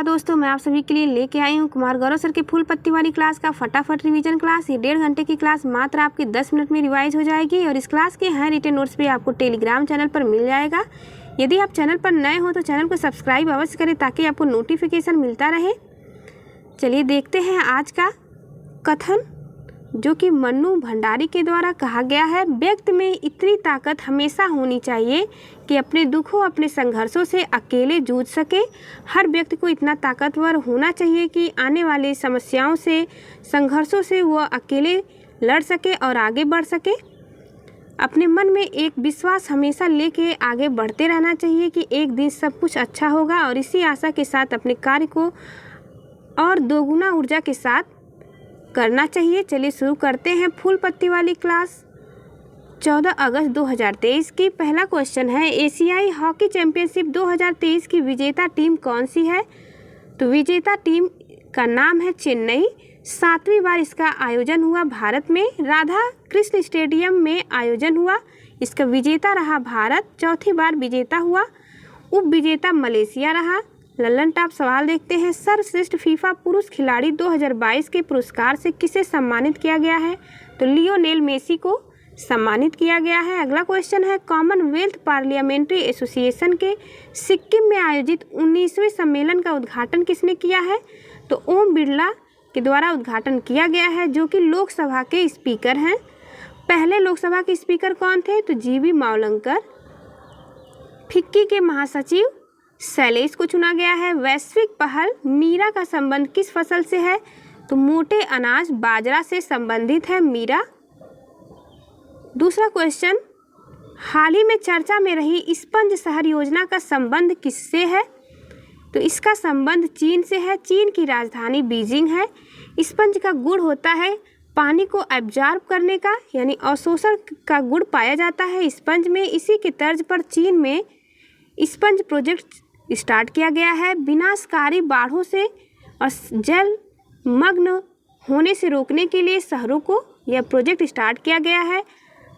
दोस्तों, मैं आप सभी के लिए लेके आई हूँ कुमार गौरव सर के फूल पत्ती वाली क्लास का फटाफट रिवीजन क्लास। ये 1.5 घंटे की क्लास मात्र आपकी 10 मिनट में रिवाइज हो जाएगी और इस क्लास के हैंड रिटन नोट्स भी आपको टेलीग्राम चैनल पर मिल जाएगा। यदि आप चैनल पर नए हो तो चैनल को सब्सक्राइब अवश्य करें ताकि आपको नोटिफिकेशन मिलता रहे। चलिए देखते हैं आज का कथन, जो कि मन्नू भंडारी के द्वारा कहा गया है। व्यक्ति में इतनी ताकत हमेशा होनी चाहिए कि अपने दुखों, अपने संघर्षों से अकेले जूझ सके। हर व्यक्ति को इतना ताकतवर होना चाहिए कि आने वाली समस्याओं से, संघर्षों से वह अकेले लड़ सके और आगे बढ़ सके। अपने मन में एक विश्वास हमेशा लेके आगे बढ़ते रहना चाहिए कि एक दिन सब कुछ अच्छा होगा, और इसी आशा के साथ अपने कार्य को और दोगुना ऊर्जा के साथ करना चाहिए। चलिए शुरू करते हैं फूल पत्ती वाली क्लास 14 अगस्त 2023 की। पहला क्वेश्चन है, एशियाई हॉकी चैंपियनशिप 2023 की विजेता टीम कौन सी है? तो विजेता टीम का नाम है चेन्नई। 7वीं बार इसका आयोजन हुआ भारत में, राधा कृष्ण स्टेडियम में आयोजन हुआ। इसका विजेता रहा भारत। 4थी बार विजेता हुआ। उप विजेता मलेशिया रहा। लल्लन टॉप सवाल देखते हैं, सर्वश्रेष्ठ फीफा पुरुष खिलाड़ी 2022 के पुरस्कार से किसे सम्मानित किया गया है? तो लियोनेल मेसी को सम्मानित किया गया है। अगला क्वेश्चन है, कॉमनवेल्थ पार्लियामेंट्री एसोसिएशन के सिक्किम में आयोजित 19वें सम्मेलन का उद्घाटन किसने किया है? तो ओम बिरला के द्वारा उद्घाटन किया गया है, जो कि लोकसभा के स्पीकर हैं। पहले लोकसभा के स्पीकर कौन थे? तो जीवी मावलंकर। फिक्की के महासचिव शैलेश को चुना गया है। वैश्विक पहल मीरा का संबंध किस फसल से है? तो मोटे अनाज बाजरा से संबंधित है मीरा। दूसरा क्वेश्चन, हाल ही में चर्चा में रही स्पंज शहर योजना का संबंध किससे है? तो इसका संबंध चीन से है। चीन की राजधानी बीजिंग है। स्पंज का गुण होता है पानी को एब्जॉर्ब करने का, यानी अवशोषण का गुण पाया जाता है स्पंज में। इसी के तर्ज पर चीन में स्पंज प्रोजेक्ट स्टार्ट किया गया है। विनाशकारी बाढ़ों से और जल मग्न होने से रोकने के लिए शहरों को यह प्रोजेक्ट स्टार्ट किया गया है।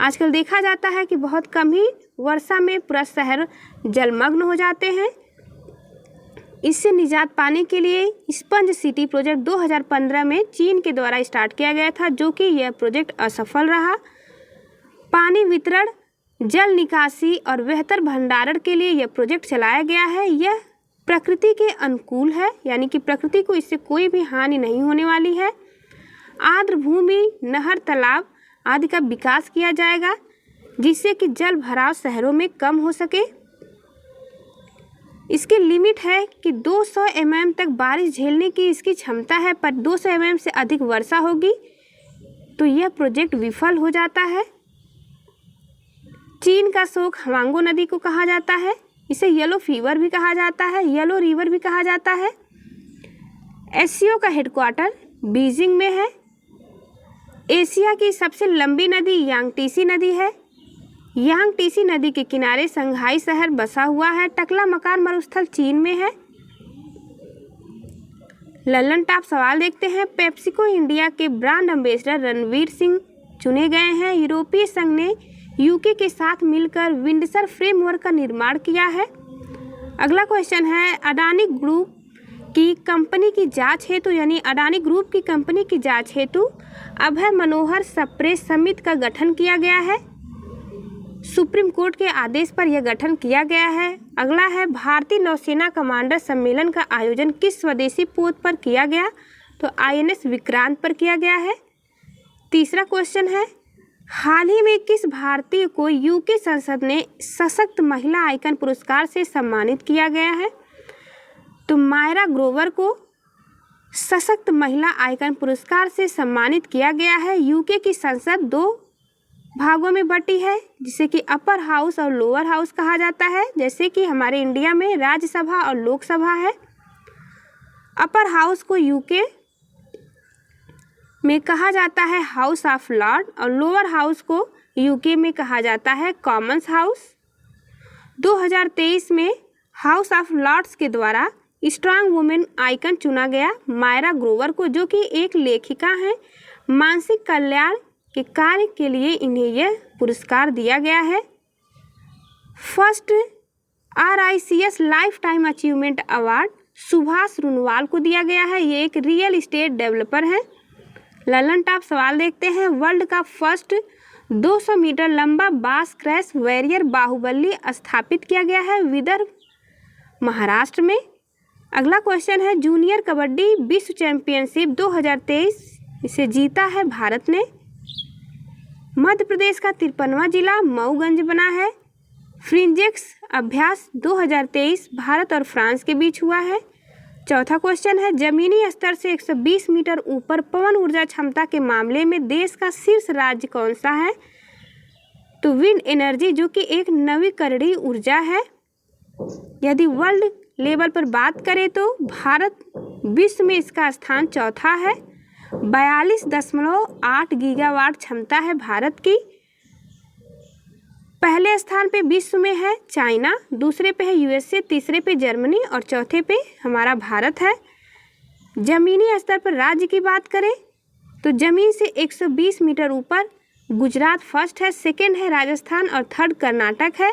आजकल देखा जाता है कि बहुत कम ही वर्षा में पूरा शहर जलमग्न हो जाते हैं। इससे निजात पाने के लिए स्पंज सिटी प्रोजेक्ट 2015 में चीन के द्वारा स्टार्ट किया गया था, जो कि यह प्रोजेक्ट असफल रहा। पानी वितरण, जल निकासी और बेहतर भंडारण के लिए यह प्रोजेक्ट चलाया गया है। यह प्रकृति के अनुकूल है, यानी कि प्रकृति को इससे कोई भी हानि नहीं होने वाली है। आर्द्र भूमि, नहर, तालाब आदि का विकास किया जाएगा, जिससे कि जल भराव शहरों में कम हो सके। इसकी लिमिट है कि 200 mm तक बारिश झेलने की इसकी क्षमता है, पर 200 mm से अधिक वर्षा होगी तो यह प्रोजेक्ट विफल हो जाता है। चीन का शोक हवांगो नदी को कहा जाता है। इसे येलो फीवर भी कहा जाता है, येलो रिवर भी कहा जाता है। एससीओ का हेडक्वार्टर बीजिंग में है। एशिया की सबसे लंबी नदी यांगटीसी नदी है। यांगटीसी नदी के किनारे संघाई शहर बसा हुआ है। टकला मकान मरुस्थल चीन में है। लल्लन टॉप सवाल देखते हैं, पेप्सिको इंडिया के ब्रांड एम्बेसडर रणवीर सिंह चुने गए हैं। यूरोपीय संघ ने यूके के साथ मिलकर विंडसर फ्रेमवर्क का निर्माण किया है। अगला क्वेश्चन है, अडानी ग्रुप की कंपनी की जांच हेतु, यानी अडानी ग्रुप की कंपनी की जांच हेतु अभय मनोहर सप्रे समिति का गठन किया गया है। सुप्रीम कोर्ट के आदेश पर यह गठन किया गया है। अगला है, भारतीय नौसेना कमांडर सम्मेलन का आयोजन किस स्वदेशी पोत पर किया गया? तो INS विक्रांत पर किया गया है। तीसरा क्वेश्चन है, हाल ही में किस भारतीय को यूके संसद ने सशक्त महिला आइकन पुरस्कार से सम्मानित किया गया है? तो मायरा ग्रोवर को सशक्त महिला आइकन पुरस्कार से सम्मानित किया गया है। यूके की संसद 2 भागों में बटी है, जिसे कि अपर हाउस और लोअर हाउस कहा जाता है। जैसे कि हमारे इंडिया में राज्यसभा और लोकसभा है। अपर हाउस को यूके में कहा जाता है हाउस ऑफ लॉर्ड, और लोअर हाउस को यूके में कहा जाता है कॉमन्स हाउस। 2023 में हाउस ऑफ लॉर्ड्स के द्वारा स्ट्रांग वुमेन आइकन चुना गया मायरा ग्रोवर को, जो कि एक लेखिका हैं। मानसिक कल्याण के कार्य के लिए इन्हें यह पुरस्कार दिया गया है। First RICS life time achievement award Subhash Runwal को दिया गया है, ये एक रियल एस्टेट डेवलपर हैं। ललन टॉप सवाल देखते हैं, वर्ल्ड का फर्स्ट 200 मीटर लंबा बास क्रैश वॉरियर बाहुबली स्थापित किया गया है विदर्भ महाराष्ट्र में। अगला क्वेश्चन है, जूनियर कबड्डी विश्व चैंपियनशिप 2023 इसे जीता है भारत ने। मध्य प्रदेश का 53वां जिला मऊगंज बना है। फ्रिंजेक्स अभ्यास 2023 भारत और फ्रांस के बीच हुआ है। चौथा क्वेश्चन है, जमीनी स्तर से 120 मीटर ऊपर पवन ऊर्जा क्षमता के मामले में देश का शीर्ष राज्य कौन सा है? तो विंड एनर्जी, जो कि एक नवीकरणीय ऊर्जा है। यदि वर्ल्ड लेवल पर बात करें तो भारत विश्व में इसका स्थान चौथा है। 42.8 गीगावाट क्षमता है भारत की। पहले स्थान पे विश्व में है चाइना, दूसरे पे है यूएसए, तीसरे पे जर्मनी और चौथे पे हमारा भारत है। जमीनी स्तर पर राज्य की बात करें तो जमीन से 120 मीटर ऊपर गुजरात फर्स्ट है, सेकंड है राजस्थान और थर्ड कर्नाटक है।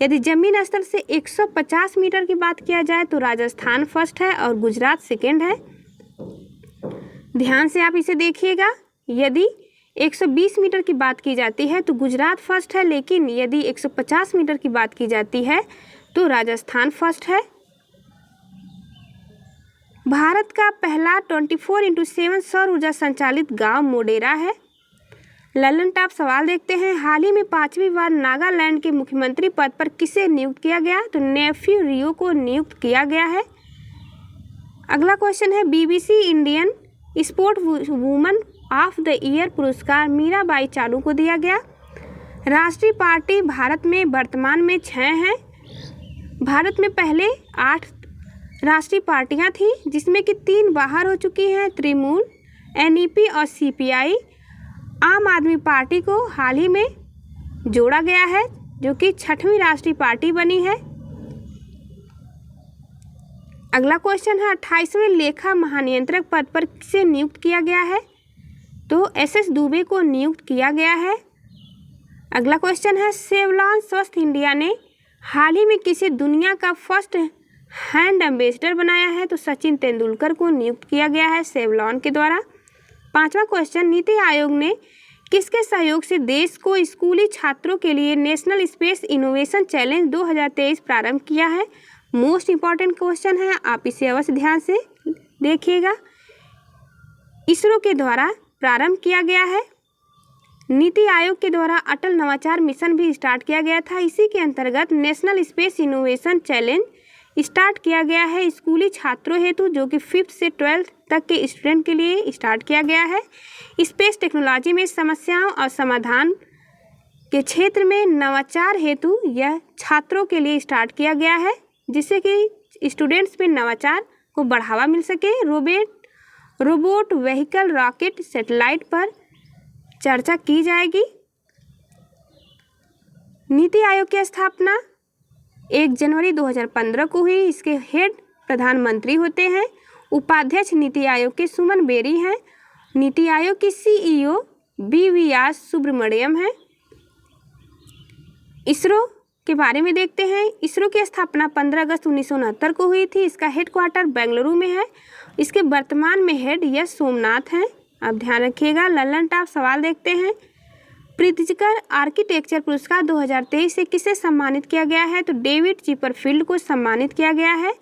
यदि जमीन स्तर से 150 मीटर की बात किया जाए तो राजस्थान फर्स्ट है और गुजरात सेकंड है। ध्यान से आप इसे देखिएगा, यदि 120 मीटर की बात की जाती है तो गुजरात फर्स्ट है, लेकिन यदि 150 मीटर की बात की जाती है तो राजस्थान फर्स्ट है। भारत का पहला 24/7 सौर ऊर्जा संचालित गांव मोडेरा है। ललन टॉप सवाल देखते हैं, हाल ही में 5वीं बार नागालैंड के मुख्यमंत्री पद पर किसे नियुक्त किया गया? तो नेफ्यू रियो को नियुक्त किया गया है। अगला क्वेश्चन है, BBC Indian sport woman of the year पुरस्कार मीराबाई चानू को दिया गया। राष्ट्रीय पार्टी भारत में वर्तमान में 6 हैं। भारत में पहले 8 राष्ट्रीय पार्टियां थी, जिसमें कि 3 बाहर हो चुकी हैं, तृणमूल, एनईपी और सीपीआई। आम आदमी पार्टी को हाल ही में जोड़ा गया है, जो कि 6वीं राष्ट्रीय पार्टी बनी है। अगला क्वेश्चन है, 28वें लेखा महानियंत्रक पद पर किसे नियुक्त किया गया है? तो एसएस दुबे को नियुक्त किया गया है। अगला क्वेश्चन है, सेवलॉन स्वस्थ इंडिया ने हाल ही में किसे दुनिया का फर्स्ट हैंड एम्बेसडर बनाया है? तो सचिन तेंदुलकर को नियुक्त किया गया है सेवलॉन के द्वारा। 5वां क्वेश्चन, नीति आयोग ने किसके सहयोग से देश को स्कूली छात्रों के लिए नेशनल स्पेस इनोवेशन चैलेंज 2023 प्रारंभ किया है? मोस्ट इम्पॉर्टेंट क्वेश्चन है, आप इसे अवश्य ध्यान से देखिएगा। इसरो के द्वारा प्रारंभ किया गया है। नीति आयोग के द्वारा अटल नवाचार मिशन भी स्टार्ट किया गया था। इसी के अंतर्गत national space innovation challenge start किया गया है स्कूली छात्रों हेतु, जो कि 5th से 12th तक के स्टूडेंट के लिए स्टार्ट किया गया है। स्पेस टेक्नोलॉजी में समस्याओं और समाधान के क्षेत्र में नवाचार हेतु यह छात्रों के लिए स्टार्ट किया गया है, जिससे कि स्टूडेंट्स में नवाचार को बढ़ावा मिल सके। रोबोट व्हीकल, रॉकेट, सैटेलाइट पर चर्चा की जाएगी। नीति आयोग की स्थापना 1 जनवरी 2015 को हुई। इसके हेड प्रधानमंत्री होते हैं। उपाध्यक्ष नीति आयोग के सुमन बेरी हैं। नीति आयोग की सीईओ BVR सुब्रमण्यम हैं। इसरो के बारे में देखते हैं। इसरो की स्थापना 15 अगस्त 1969 को हुई थी। इसका हेडक्वार्टर बेंगलुरु में है। इसके वर्तमान में हेड यश सोमनाथ हैं। आप ध्यान रखिएगा। ललन टॉप सवाल देखते हैं। प्रित्जकर आर्किटेक्चर पुरस्कार 2023 से किसे सम्मानित किया गया है? तो डेविड चिपरफील्ड को सम्मानित किया गया है।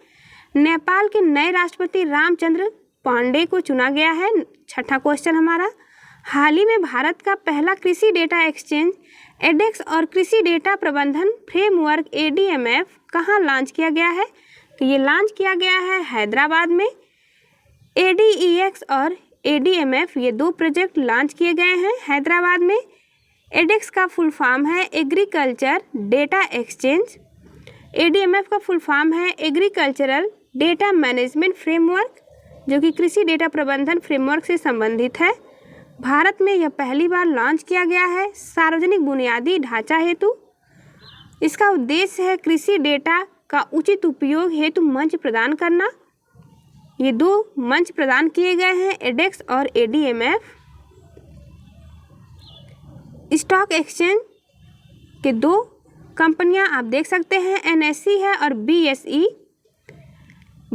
नेपाल के नए राष्ट्रपति रामचंद्र पांडे को चुना गया है। 6ठा क्वेश्चन हमारा, हाल ही में भारत का पहला कृषि डेटा एक्सचेंज एडेक्स और कृषि डेटा प्रबंधन फ्रेमवर्क ADMF कहाँ लॉन्च किया गया है? तो ये लॉन्च किया गया है हैदराबाद में। ADEX और ADMF ये 2 प्रोजेक्ट लॉन्च किए गए हैं हैदराबाद में। एडेक्स का फुल फॉर्म है एग्रीकल्चर डेटा एक्सचेंज। ADMF का फुल फॉर्म है एग्रीकल्चरल डेटा मैनेजमेंट फ्रेमवर्क, जो कि कृषि डेटा प्रबंधन फ्रेमवर्क से संबंधित है। भारत में यह पहली बार लॉन्च किया गया है सार्वजनिक बुनियादी ढांचा हेतु। इसका उद्देश्य है कृषि डेटा का उचित उपयोग हेतु मंच प्रदान करना। ये 2 मंच प्रदान किए गए हैं, एडेक्स और ADMF। स्टॉक एक्सचेंज के 2 कंपनियां आप देख सकते हैं, NSE है और BSE।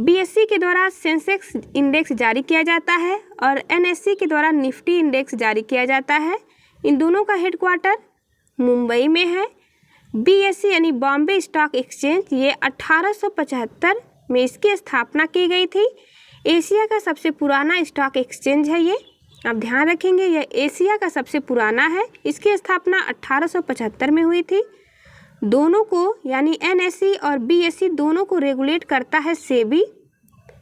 BSE के द्वारा सेंसेक्स इंडेक्स जारी किया जाता है और NSE के द्वारा निफ्टी इंडेक्स जारी किया जाता है। इन दोनों का हेडक्वार्टर मुंबई में है। BSE यानी बॉम्बे स्टॉक एक्सचेंज, ये 1875 में इसकी स्थापना की गई थी। एशिया का सबसे पुराना स्टॉक एक्सचेंज है ये, आप ध्यान रखेंगे, यह एशिया का सबसे पुराना है। इसकी स्थापना 1875 में हुई थी। दोनों को यानी NSE और BSE दोनों को रेगुलेट करता है सेबी।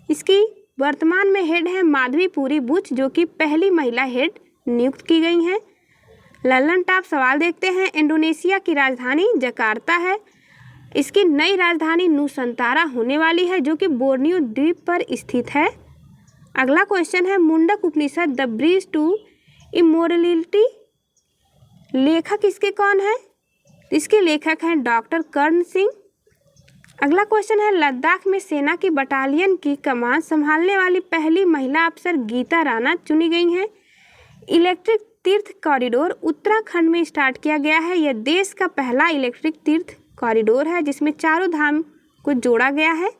इसकी वर्तमान में हेड है माधवी पुरी बुच, जो कि पहली महिला हेड नियुक्त की गई हैं। लल्लन टॉप सवाल देखते हैं। इंडोनेशिया की राजधानी जकार्ता है। इसकी नई राजधानी नुसंतारा होने वाली है, जो कि बोर्नियो द्वीप पर स्थित है। अगला क्वेश्चन है, मुंडक उपनिषद द ब्रिज टू इमोरलिटी, लेखक इसके कौन है? इसके लेखक हैं डॉक्टर कर्ण सिंह। अगला क्वेश्चन है, लद्दाख में सेना की बटालियन की कमान संभालने वाली पहली महिला अफसर गीता राणा चुनी गई हैं। इलेक्ट्रिक तीर्थ कॉरिडोर उत्तराखंड में स्टार्ट किया गया है। यह देश का पहला इलेक्ट्रिक तीर्थ कॉरिडोर है जिसमें चारों धाम को जोड़ा गया है।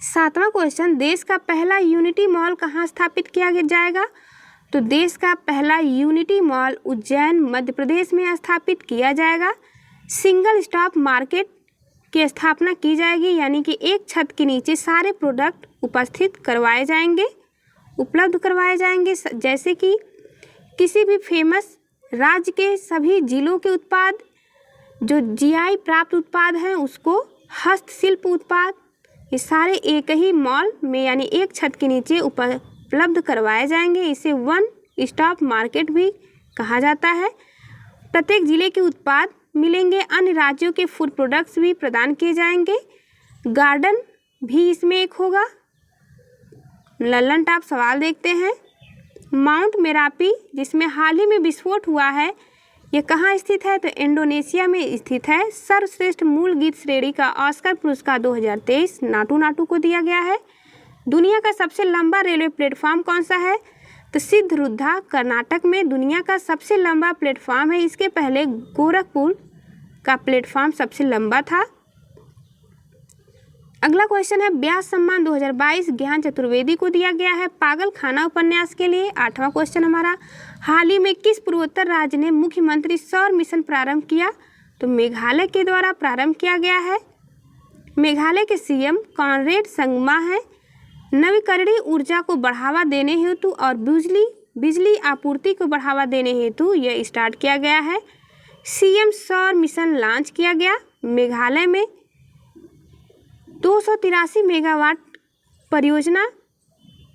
7वां क्वेश्चन, देश का पहला यूनिटी मॉल कहाँ स्थापित किया जाएगा? तो देश का पहला यूनिटी मॉल उज्जैन मध्य प्रदेश में स्थापित किया जाएगा। सिंगल स्टॉप मार्केट की स्थापना की जाएगी, यानी कि एक छत के नीचे सारे प्रोडक्ट उपलब्ध करवाए जाएंगे, जैसे कि किसी भी फेमस राज्य के सभी जिलों के उत्पाद, जो GI प्राप्त उत्पाद हैं उसको, हस्तशिल्प उत्पाद, ये सारे एक ही मॉल में यानी एक छत के नीचे उपलब्ध करवाए जाएंगे। इसे वन स्टॉप मार्केट भी कहा जाता है। प्रत्येक जिले के उत्पाद मिलेंगे। अन्य राज्यों के फूड प्रोडक्ट्स भी प्रदान किए जाएंगे। गार्डन भी इसमें एक होगा। लल्लन टॉप सवाल देखते हैं। माउंट मेरापी, जिसमें हाल ही में विस्फोट हुआ है, यह कहाँ स्थित है? तो इंडोनेशिया में स्थित है। सर्वश्रेष्ठ मूल गीत श्रेणी का ऑस्कर पुरस्कार 2023 नाटू नाटू को दिया गया है। दुनिया का सबसे लंबा रेलवे प्लेटफॉर्म कौन सा है? तो सिद्धरुद्धा कर्नाटक में दुनिया का सबसे लंबा प्लेटफॉर्म है। इसके पहले गोरखपुर का प्लेटफॉर्म सबसे लंबा था। अगला क्वेश्चन है, व्यास सम्मान 2022 ज्ञान चतुर्वेदी को दिया गया है पागल खाना उपन्यास के लिए। 8वां क्वेश्चन हमारा, हाल ही में किस पूर्वोत्तर राज्य ने मुख्यमंत्री सौर मिशन प्रारंभ किया? तो मेघालय के द्वारा प्रारंभ किया गया है। मेघालय के CM कॉनरेड संगमा है। नवीकरणीय ऊर्जा को बढ़ावा देने हेतु और बिजली आपूर्ति को बढ़ावा देने हेतु यह स्टार्ट किया गया है। CM सौर मिशन लॉन्च किया गया। मेघालय में 283 मेगावाट परियोजना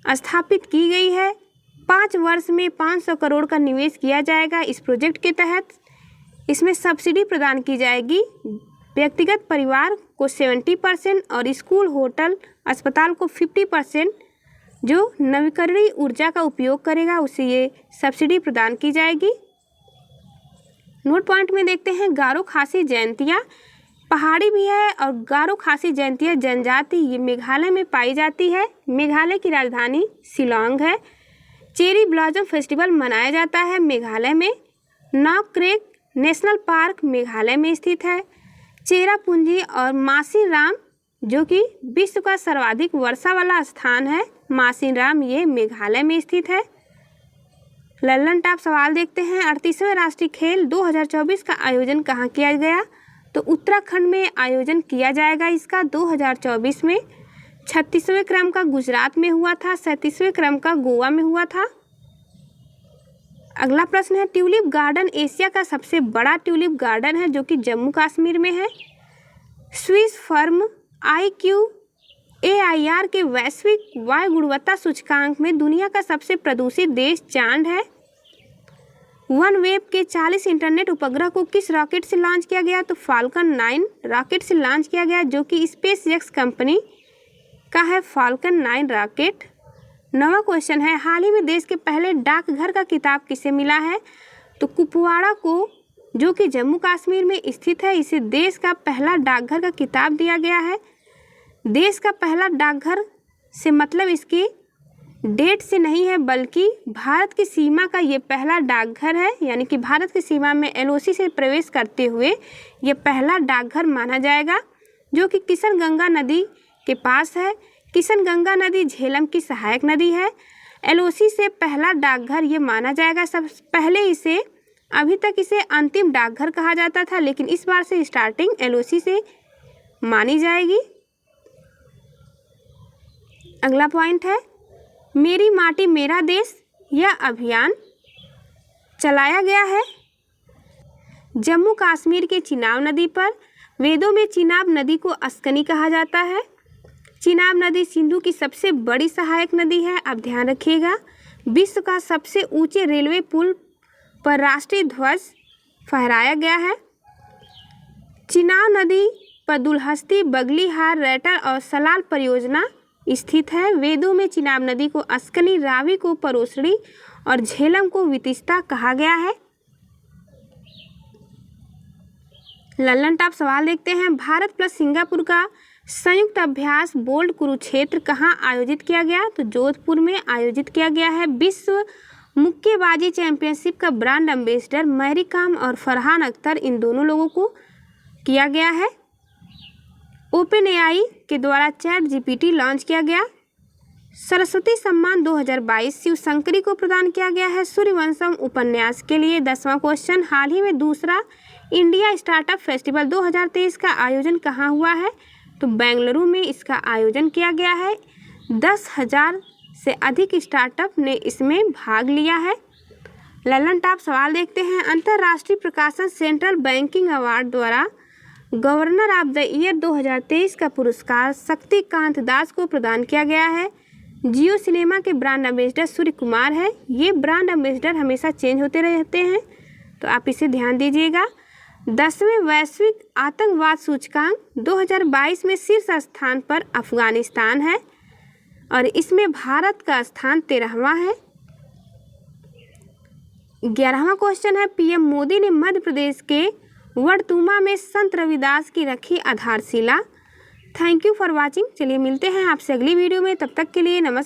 स्थापित की गई है। 5 वर्ष में 500 करोड़ का निवेश किया जाएगा इस प्रोजेक्ट के तहत। इसमें सब्सिडी प्रदान की जाएगी। व्यक्तिगत परिवार को 70% और स्कूल, होटल, अस्पताल को 50%, जो नवीकरणीय ऊर्जा का उपयोग करेगा उसे ये सब्सिडी प्रदान की जाएगी। नोट पॉइंट में देखते हैं, गारो खासी जयंतियाँ, पहाड़ी भी है और गारो खासी जयंतियाँ जनजाति, ये मेघालय में पाई जाती है। मेघालय की राजधानी शिलांग है। चेरी ब्लॉसम फेस्टिवल मनाया जाता है मेघालय में। नॉकक्रेक नेशनल पार्क मेघालय में स्थित है। चेरापूंजी और मासिनराम, जो कि विश्व का सर्वाधिक वर्षा वाला स्थान है, मासिनराम, ये मेघालय में स्थित है। लल्लन टॉप सवाल देखते हैं। 38वें राष्ट्रीय खेल 2024 का आयोजन कहाँ किया गया? तो उत्तराखंड में आयोजन किया जाएगा इसका 2024 में। 36वें क्रम का गुजरात में हुआ था, 37वें क्रम का गोवा में हुआ था। अगला प्रश्न है, ट्यूलिप गार्डन एशिया का सबसे बड़ा ट्यूलिप गार्डन है जो कि जम्मू कश्मीर में है। स्विस फर्म IQAIR के वैश्विक वायु गुणवत्ता सूचकांक में दुनिया का सबसे प्रदूषित देश चांद है। OneWeb के 40 इंटरनेट उपग्रह को किस रॉकेट से लॉन्च किया गया? तो फाल्कन 9 रॉकेट से लॉन्च किया गया, जो कि SpaceX कंपनी का है फाल्कन 9 रॉकेट। 9वां क्वेश्चन है, हाल ही में देश के पहले डाकघर का खिताब किसे मिला है? तो कुपवाड़ा को, जो कि जम्मू कश्मीर में स्थित है, इसे देश का पहला डाकघर का खिताब दिया गया है। देश का पहला डाकघर से मतलब इसकी डेट से नहीं है, बल्कि भारत की सीमा का ये पहला डाकघर है, यानी कि भारत की सीमा में LOC से प्रवेश करते हुए ये पहला डाकघर माना जाएगा, जो कि किशन गंगा नदी के पास है। किशनगंगा नदी झेलम की सहायक नदी है। एलओसी से पहला डाकघर ये माना जाएगा। सब पहले इसे, अभी तक इसे अंतिम डाकघर कहा जाता था, लेकिन इस बार से स्टार्टिंग एलओसी से मानी जाएगी। अगला पॉइंट है मेरी माटी मेरा देश। यह अभियान चलाया गया है जम्मू कश्मीर के चिनाब नदी पर। वेदों में चिनाब नदी को अस्कनी कहा जाता है। चिनाब नदी सिंधु की सबसे बड़ी सहायक नदी है। अब ध्यान रखिएगा, विश्व का सबसे ऊंचे रेलवे पुल पर राष्ट्रीय ध्वज फहराया गया है। चिनाब नदी पर दुलहस्ती, बगलीहार, रैटर और सलाल परियोजना स्थित है। वेदों में चिनाब नदी को अस्कनी, रावी को परोसड़ी और झेलम को वितिस्ता कहा गया है। लल्लन टॉप सवाल देखते हैं। भारत प्लस सिंगापुर का संयुक्त अभ्यास बोल्ट कुरुक्षेत्र कहाँ आयोजित किया गया? तो जोधपुर में आयोजित किया गया है। विश्व मुक्केबाजी चैंपियनशिप का ब्रांड एम्बेसडर मैरी कॉम और फरहान अख्तर, इन दोनों लोगों को किया गया है। ओपन एआई के द्वारा चैट जीपीटी लॉन्च किया गया। सरस्वती सम्मान 2022 शिव शंकरी को प्रदान किया गया है। सूर्यवंशम उपन्यास के लिए 10वां क्वेश्चन, हाल ही में दूसरा इंडिया स्टार्टअप फेस्टिवल 2023 का आयोजन कहाँ हुआ है? तो बेंगलुरु में इसका आयोजन किया गया है। 10,000 से अधिक स्टार्टअप ने इसमें भाग लिया है। लल्लन टॉप सवाल देखते हैं। अंतर्राष्ट्रीय प्रकाशन सेंट्रल बैंकिंग अवार्ड द्वारा गवर्नर ऑफ द ईयर 2023 का पुरस्कार शक्तिकांत दास को प्रदान किया गया है। जियो सिनेमा के ब्रांड एम्बेसडर सूर्य कुमार है। ये ब्रांड एम्बेसडर हमेशा चेंज होते रहते हैं, तो आप इसे ध्यान दीजिएगा। 10वें वैश्विक आतंकवाद सूचकांक 2022 में शीर्ष स्थान पर अफगानिस्तान है और इसमें भारत का स्थान 13वां है। 11वां क्वेश्चन है, पीएम मोदी ने मध्य प्रदेश के वड़तुमा में संत रविदास की रखी आधारशिला। Thank you for watching. चलिए मिलते हैं आपसे अगली वीडियो में, तब तक के लिए नमस्कार।